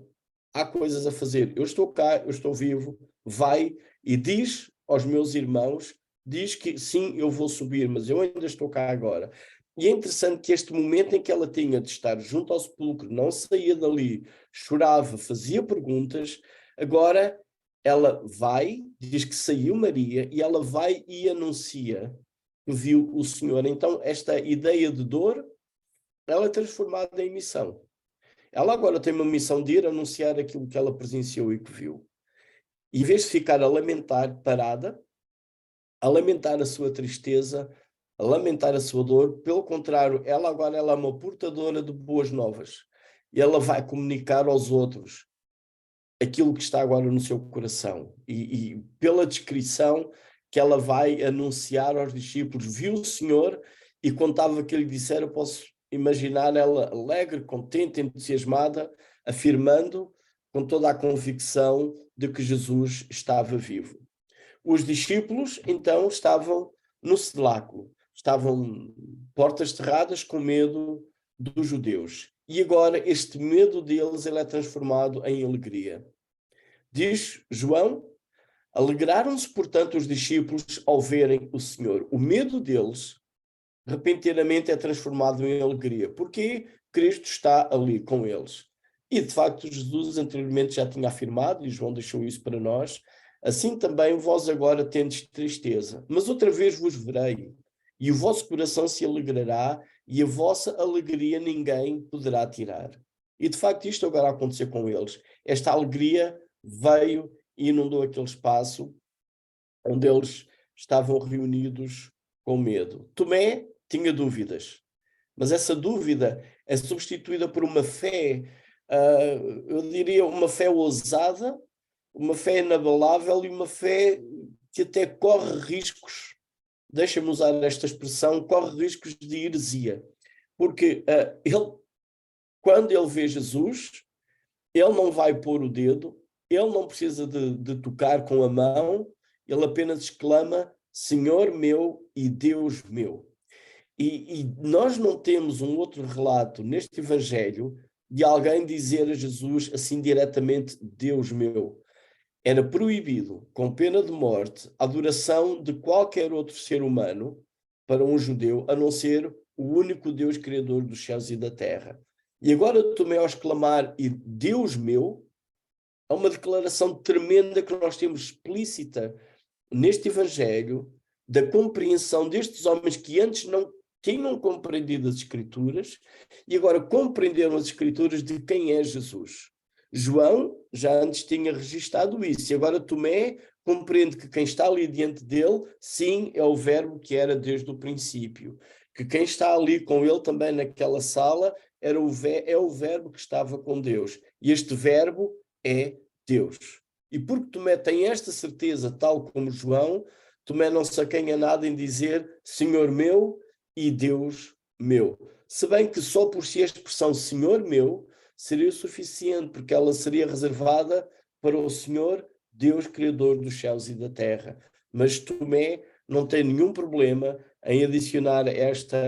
há coisas a fazer, eu estou cá, eu estou vivo, vai e diz aos meus irmãos, diz que sim, eu vou subir, mas eu ainda estou cá agora. E é interessante que este momento em que ela tinha de estar junto ao sepulcro, não saía dali, chorava, fazia perguntas, agora ela vai, diz que saiu Maria, e ela vai e anuncia que viu o Senhor. Então esta ideia de dor, ela é transformada em missão. Ela agora tem uma missão de ir anunciar aquilo que ela presenciou e que viu. E em vez de ficar a lamentar parada, a lamentar a sua tristeza, a lamentar a sua dor, pelo contrário, ela agora é uma portadora de boas novas. E ela vai comunicar aos outros aquilo que está agora no seu coração. E pela descrição que ela vai anunciar aos discípulos, viu o Senhor e contava que ele dissera, eu posso imaginar ela alegre, contente, entusiasmada, afirmando com toda a convicção de que Jesus estava vivo. Os discípulos, então, estavam no cenáculo, estavam portas cerradas com medo dos judeus. E agora este medo deles ele é transformado em alegria. Diz João, alegraram-se, portanto, os discípulos ao verem o Senhor. O medo deles repentinamente é transformado em alegria, porque Cristo está ali com eles. E, de facto, Jesus anteriormente já tinha afirmado, e João deixou isso para nós, assim também vós agora tendes tristeza, mas outra vez vos verei, e o vosso coração se alegrará, e a vossa alegria ninguém poderá tirar. E, de facto, isto agora aconteceu com eles. Esta alegria veio e inundou aquele espaço onde eles estavam reunidos com medo. Tomé tinha dúvidas, mas essa dúvida é substituída por uma fé, eu diria uma fé ousada, uma fé inabalável e uma fé que até corre riscos, deixa-me usar esta expressão, corre riscos de heresia, porque quando ele vê Jesus, ele não vai pôr o dedo, ele não precisa de tocar com a mão, ele apenas exclama, Senhor meu e Deus meu. E nós não temos um outro relato neste Evangelho de alguém dizer a Jesus assim diretamente, Deus meu. Era proibido, com pena de morte, a adoração de qualquer outro ser humano para um judeu, a não ser o único Deus criador dos céus e da terra. E agora Tomé ao exclamar, e Deus meu, é uma declaração tremenda que nós temos explícita neste Evangelho, da compreensão destes homens que antes não tinham compreendido as Escrituras e agora compreenderam as Escrituras de quem é Jesus. João já antes tinha registado isso e agora Tomé compreende que quem está ali diante dele, sim, é o verbo que era desde o princípio. Que quem está ali com ele também naquela sala é o verbo que estava com Deus. E este verbo é Deus. E porque Tomé tem esta certeza, tal como João, Tomé não se acanha nada em dizer Senhor meu e Deus meu. Se bem que só por si a expressão Senhor meu seria o suficiente, porque ela seria reservada para o Senhor, Deus Criador dos céus e da terra. Mas Tomé não tem nenhum problema em adicionar esta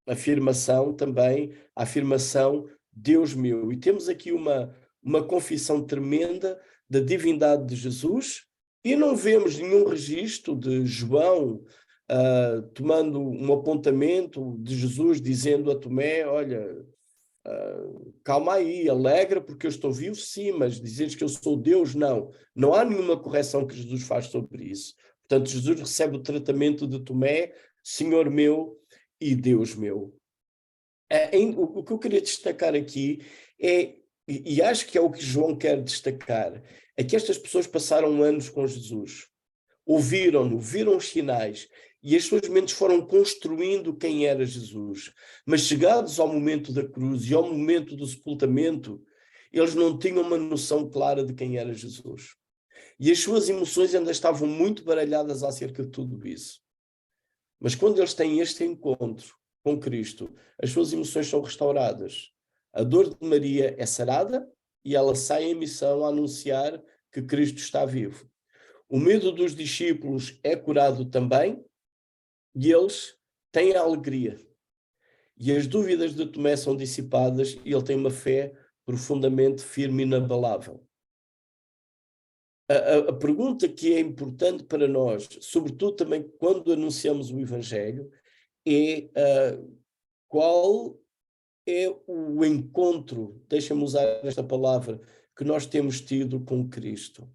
afirmação também, a afirmação Deus meu. E temos aqui uma confissão tremenda da divindade de Jesus e não vemos nenhum registro de João tomando um apontamento de Jesus dizendo a Tomé, olha, calma aí, alegra porque eu estou vivo, sim, mas dizeres que eu sou Deus, não. Não há nenhuma correção que Jesus faz sobre isso. Portanto, Jesus recebe o tratamento de Tomé, Senhor meu e Deus meu. O que eu queria destacar aqui é, e acho que é o que João quer destacar, é que estas pessoas passaram anos com Jesus, ouviram-no, viram os sinais, e as suas mentes foram construindo quem era Jesus. Mas chegados ao momento da cruz e ao momento do sepultamento, eles não tinham uma noção clara de quem era Jesus. E as suas emoções ainda estavam muito baralhadas acerca de tudo isso. Mas quando eles têm este encontro com Cristo, as suas emoções são restauradas. A dor de Maria é sarada e ela sai em missão a anunciar que Cristo está vivo. O medo dos discípulos é curado também e eles têm a alegria. E as dúvidas de Tomé são dissipadas e ele tem uma fé profundamente firme e inabalável. A pergunta que é importante para nós, sobretudo também quando anunciamos o Evangelho, é qual é o encontro, deixa-me usar esta palavra, que nós temos tido com Cristo.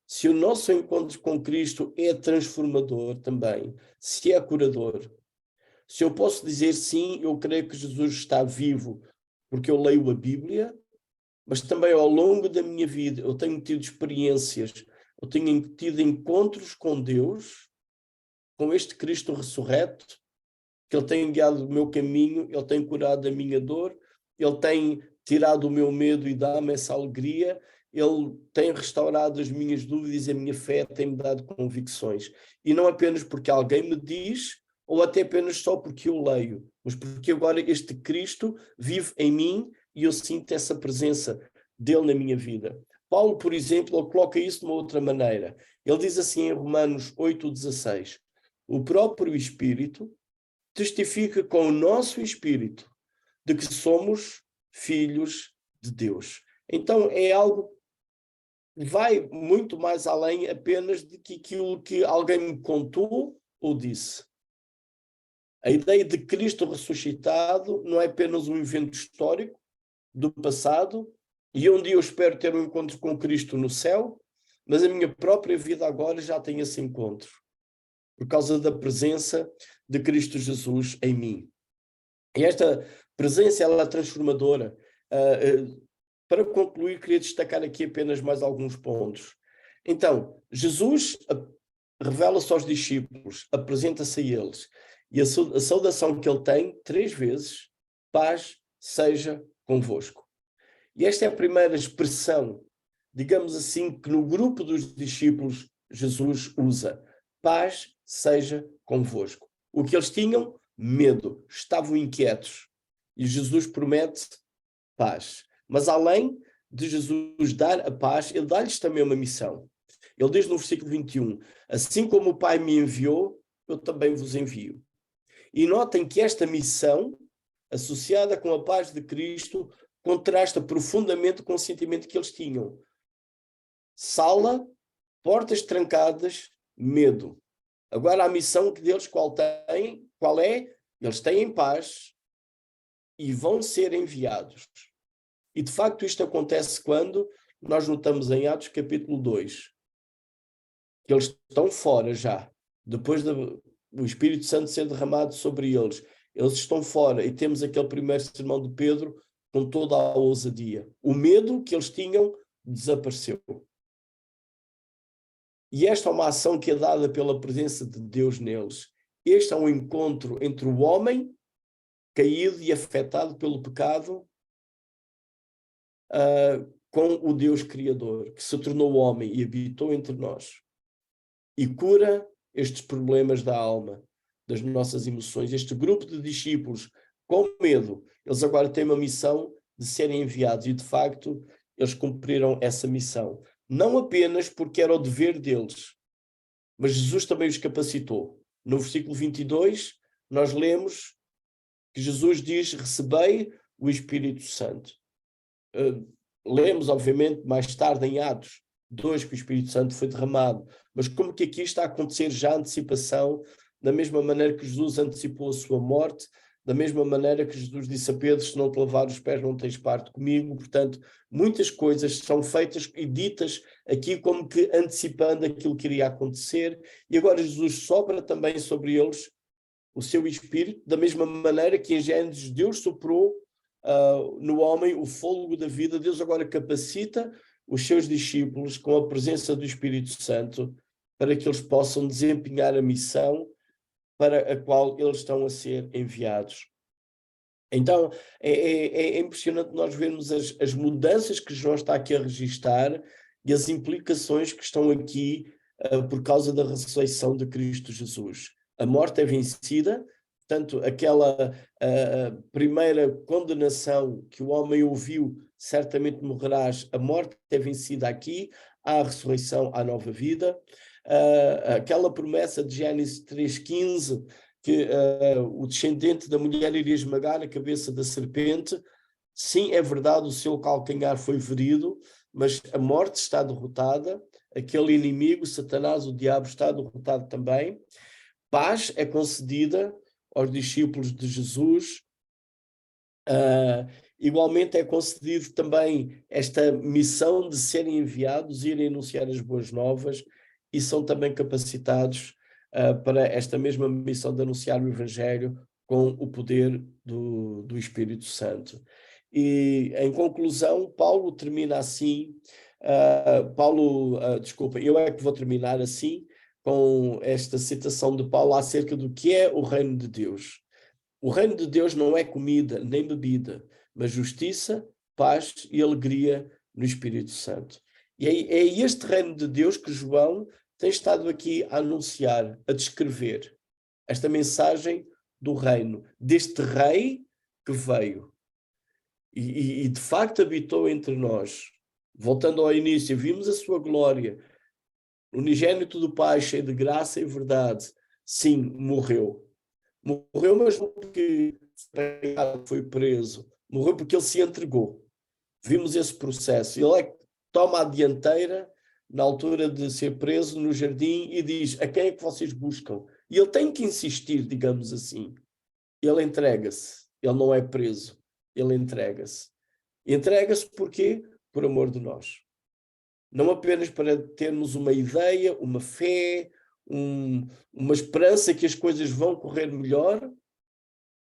Se o nosso encontro com Cristo é transformador também, se é curador, se eu posso dizer sim, eu creio que Jesus está vivo porque eu leio a Bíblia, mas também ao longo da minha vida eu tenho tido experiências, eu tenho tido encontros com Deus, com este Cristo ressurreto, que Ele tem guiado o meu caminho, Ele tem curado a minha dor, Ele tem tirado o meu medo e dá-me essa alegria, Ele tem restaurado as minhas dúvidas e a minha fé tem-me dado convicções. E não apenas porque alguém me diz, ou até apenas só porque eu leio, mas porque agora este Cristo vive em mim e eu sinto essa presença dele na minha vida. Paulo, por exemplo, ele coloca isso de uma outra maneira. Ele diz assim em Romanos 8,16: o próprio Espírito testifica com o nosso Espírito de que somos filhos de Deus. Então é algo que vai muito mais além apenas de que aquilo que alguém me contou ou disse. A ideia de Cristo ressuscitado não é apenas um evento histórico do passado, e um dia eu espero ter um encontro com Cristo no céu, mas a minha própria vida agora já tem esse encontro, por causa da presença de Cristo Jesus em mim. E esta presença, ela é transformadora. Para concluir, queria destacar aqui apenas mais alguns pontos. Então, Jesus revela-se aos discípulos, apresenta-se a eles, e a saudação que ele tem 3 vezes: paz seja convosco. E esta é a primeira expressão, digamos assim, que no grupo dos discípulos Jesus usa: paz seja convosco. O que eles tinham? Medo, estavam inquietos. E Jesus promete paz. Mas além de Jesus dar a paz, ele dá-lhes também uma missão. Ele diz no versículo 21, assim como o Pai me enviou, eu também vos envio. E notem que esta missão, associada com a paz de Cristo, contrasta profundamente com o sentimento que eles tinham. Sala, portas trancadas, medo. Agora a missão que deles qual é? Eles têm paz e vão ser enviados. E de facto isto acontece quando nós notamos em Atos capítulo 2, que eles estão fora já, depois do Espírito Santo ser derramado sobre eles. Eles estão fora e temos aquele primeiro sermão de Pedro com toda a ousadia. O medo que eles tinham desapareceu. E esta é uma ação que é dada pela presença de Deus neles. Este é um encontro entre o homem caído e afetado pelo pecado com o Deus Criador, que se tornou homem e habitou entre nós. E cura estes problemas da alma, das nossas emoções. Este grupo de discípulos com medo, eles agora têm uma missão de serem enviados e, de facto, eles cumpriram essa missão. Não apenas porque era o dever deles, mas Jesus também os capacitou. No versículo 22, nós lemos que Jesus diz: recebei o Espírito Santo. Lemos, obviamente, mais tarde em Atos 2 que o Espírito Santo foi derramado, mas como que aqui está a acontecer já a antecipação, da mesma maneira que Jesus antecipou a sua morte, da mesma maneira que Jesus disse a Pedro, se não te lavar os pés não tens parte comigo. Portanto, muitas coisas são feitas e ditas aqui como que antecipando aquilo que iria acontecer, e agora Jesus sopra também sobre eles o seu Espírito, da mesma maneira que em Gênesis Deus soprou no homem o fôlego da vida. Deus agora capacita os seus discípulos com a presença do Espírito Santo para que eles possam desempenhar a missão para a qual eles estão a ser enviados. Então, é impressionante nós vermos as mudanças que João está aqui a registar e as implicações que estão aqui por causa da ressurreição de Cristo Jesus. A morte é vencida, portanto, aquela primeira condenação que o homem ouviu, certamente morrerás, a morte é vencida aqui, há a ressurreição, há a nova vida. Aquela promessa de Gênesis 3,15, que o descendente da mulher iria esmagar a cabeça da serpente, sim, é verdade, o seu calcanhar foi ferido, mas a morte está derrotada, aquele inimigo, Satanás, o diabo, está derrotado também. Paz é concedida aos discípulos de Jesus. Igualmente é concedido também esta missão de serem enviados, irem anunciar as boas novas, e são também capacitados para esta mesma missão de anunciar o Evangelho com o poder do Espírito Santo. E, em conclusão, Paulo termina assim, desculpa, eu é que vou terminar assim, com esta citação de Paulo acerca do que é o reino de Deus. O reino de Deus não é comida nem bebida, mas justiça, paz e alegria no Espírito Santo. E é este reino de Deus que João tem estado aqui a anunciar, a descrever. Esta mensagem do reino, deste rei que veio e de facto habitou entre nós. Voltando ao início, vimos a sua glória, unigênito do Pai, cheio de graça e verdade. Sim, morreu. Morreu, mas não porque foi preso. Morreu porque ele se entregou. Vimos esse processo. Ele é que toma a dianteira na altura de ser preso no jardim e diz: a quem é que vocês buscam? E ele tem que insistir, digamos assim. Ele entrega-se. Ele não é preso. Ele entrega-se. Entrega-se porquê? Por amor de nós. Não apenas para termos uma ideia, uma fé, uma esperança que as coisas vão correr melhor.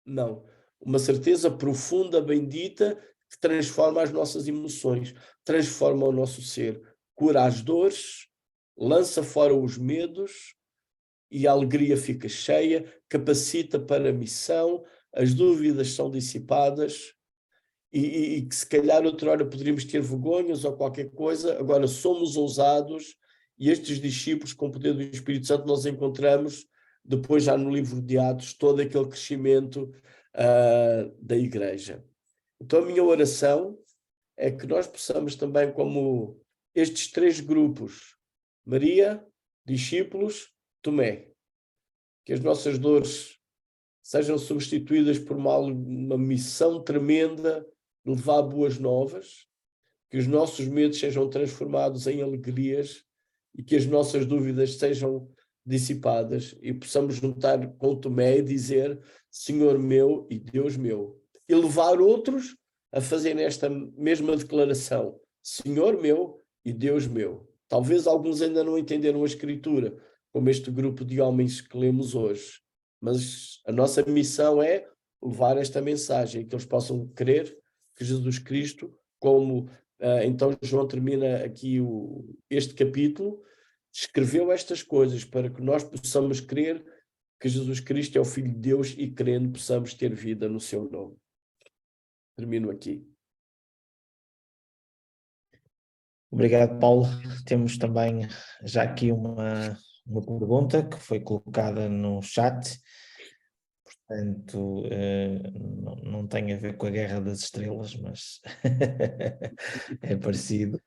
Não. Uma certeza profunda, bendita, que transforma as nossas emoções, transforma o nosso ser, cura as dores, lança fora os medos e a alegria fica cheia, capacita para a missão, as dúvidas são dissipadas e que se calhar outra hora poderíamos ter vergonhas ou qualquer coisa, agora somos ousados, e estes discípulos com o poder do Espírito Santo nós encontramos depois já no livro de Atos todo aquele crescimento da igreja. Então a minha oração é que nós possamos também, como estes três grupos, Maria, discípulos, Tomé, que as nossas dores sejam substituídas por uma missão tremenda de levar boas novas, que os nossos medos sejam transformados em alegrias e que as nossas dúvidas sejam dissipadas e possamos juntar com Tomé e dizer: Senhor meu e Deus meu, e levar outros a fazerem esta mesma declaração: Senhor meu e Deus meu. Talvez alguns ainda não entenderam a Escritura, como este grupo de homens que lemos hoje, mas a nossa missão é levar esta mensagem, que eles possam crer que Jesus Cristo, como então João termina aqui este capítulo, escreveu estas coisas para que nós possamos crer que Jesus Cristo é o Filho de Deus e, crendo, possamos ter vida no seu nome. Termino aqui. Obrigado, Paulo. Temos também já aqui uma pergunta que foi colocada no chat, portanto não tem a ver com a Guerra das Estrelas, mas é parecido.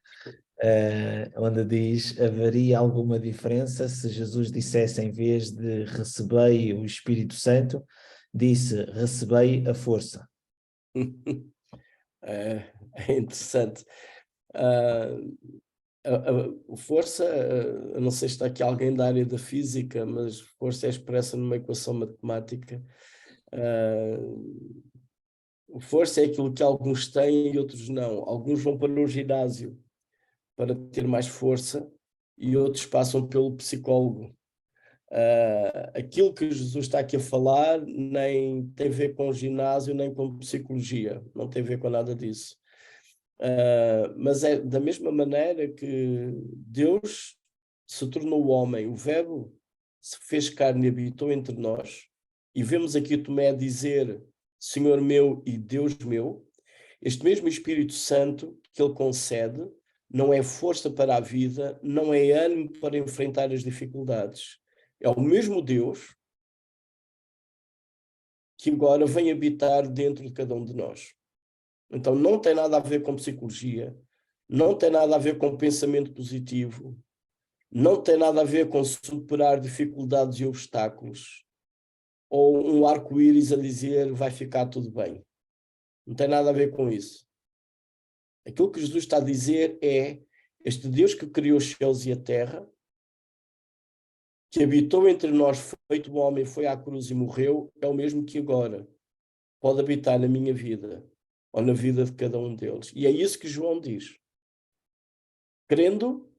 Onde diz: haveria alguma diferença se Jesus dissesse, em vez de recebei o Espírito Santo, disse recebei a força? É interessante. A força, eu não sei se está aqui alguém da área da física, mas força é expressa numa equação matemática Força é aquilo que alguns têm e outros não. Alguns vão para o ginásio para ter mais força e outros passam pelo psicólogo. Aquilo que Jesus está aqui a falar nem tem a ver com ginásio, nem com psicologia. Não tem a ver com nada disso. Mas é da mesma maneira que Deus se tornou homem, o Verbo se fez carne e habitou entre nós, e vemos aqui Tomé dizer Senhor meu e Deus meu. Este mesmo Espírito Santo que ele concede não é força para a vida, não é ânimo para enfrentar as dificuldades. É o mesmo Deus que agora vem habitar dentro de cada um de nós. Então não tem nada a ver com psicologia, não tem nada a ver com pensamento positivo, não tem nada a ver com superar dificuldades e obstáculos, ou um arco-íris a dizer vai ficar tudo bem. Não tem nada a ver com isso. Aquilo que Jesus está a dizer é este Deus que criou os céus e a terra, que habitou entre nós, feito homem, foi à cruz e morreu, é o mesmo que agora pode habitar na minha vida ou na vida de cada um deles. E é isso que João diz. Crendo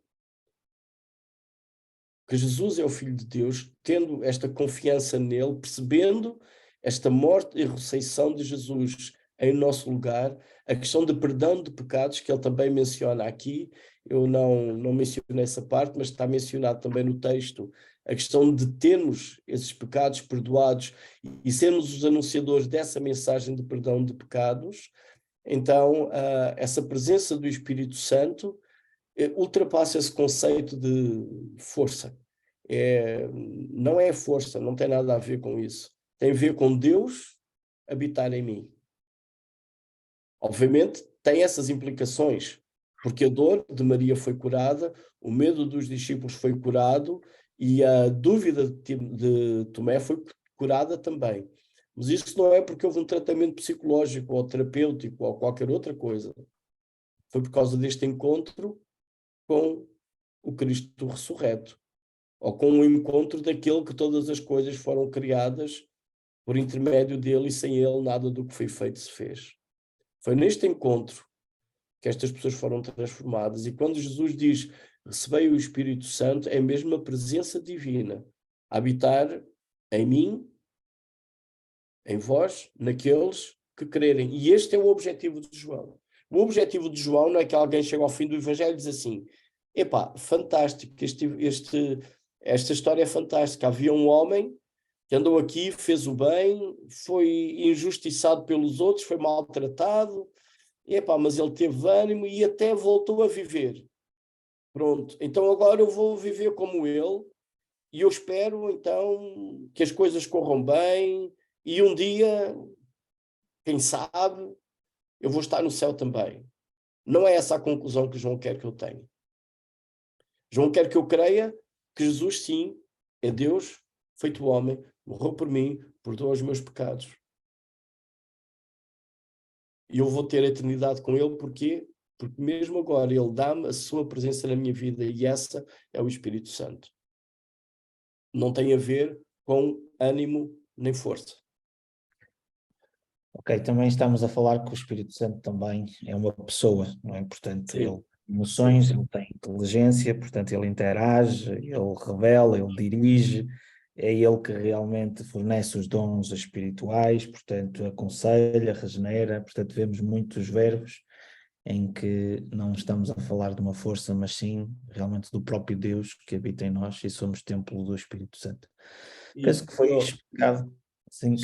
que Jesus é o Filho de Deus, tendo esta confiança nele, percebendo esta morte e ressurreição de Jesus em nosso lugar, a questão de perdão de pecados, que ele também menciona aqui, eu não mencionei essa parte, mas está mencionado também no texto, a questão de termos esses pecados perdoados e sermos os anunciadores dessa mensagem de perdão de pecados. Então, essa presença do Espírito Santo ultrapassa esse conceito de força. Não é força, não tem nada a ver com isso. Tem a ver com Deus habitar em mim. Obviamente, tem essas implicações, porque a dor de Maria foi curada, o medo dos discípulos foi curado e a dúvida de Tomé foi curada também. Mas isso não é porque houve um tratamento psicológico ou terapêutico ou qualquer outra coisa. Foi por causa deste encontro com o Cristo ressurreto, ou com o encontro daquele que todas as coisas foram criadas por intermédio dele e sem ele nada do que foi feito se fez. Foi neste encontro que estas pessoas foram transformadas, e quando Jesus diz recebei o Espírito Santo, é mesmo a presença divina a habitar em mim, em vós, naqueles que crerem. E este é o objetivo de João. O objetivo de João não é que alguém chegue ao fim do Evangelho e diz assim, epá, fantástico, esta história é fantástica. Havia um homem que andou aqui, fez o bem, foi injustiçado pelos outros, foi maltratado, epá, mas ele teve ânimo e até voltou a viver. Pronto, então agora eu vou viver como ele e eu espero então que as coisas corram bem e um dia, quem sabe, eu vou estar no céu também. Não é essa a conclusão que João quer que eu tenha. João quer que eu creia que Jesus, sim, é Deus, feito homem, morreu por mim, perdoa os meus pecados. E eu vou ter a eternidade com ele, porquê? Porque mesmo agora ele dá-me a sua presença na minha vida e essa é o Espírito Santo. Não tem a ver com ânimo nem força. Ok, também estamos a falar que o Espírito Santo também é uma pessoa, não é? Portanto, Sim. ele tem emoções, ele tem inteligência, portanto ele interage, ele revela, ele dirige, é ele que realmente fornece os dons espirituais, portanto aconselha, regenera, portanto vemos muitos verbos em que não estamos a falar de uma força, mas sim realmente do próprio Deus que habita em nós e somos templo do Espírito Santo. Penso que foi explicado. Sim,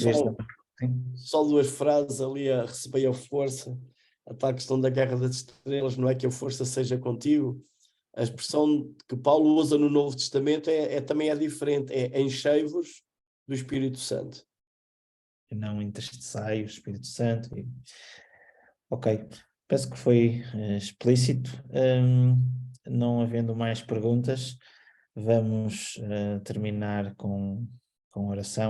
só duas frases ali a receber a força, a tal questão da Guerra das Estrelas, não é que a força seja contigo. A expressão que Paulo usa no Novo Testamento também é diferente, é enchei-vos do Espírito Santo. E não entristecei o Espírito Santo. Ok, penso que foi explícito. Não havendo mais perguntas, vamos terminar com oração.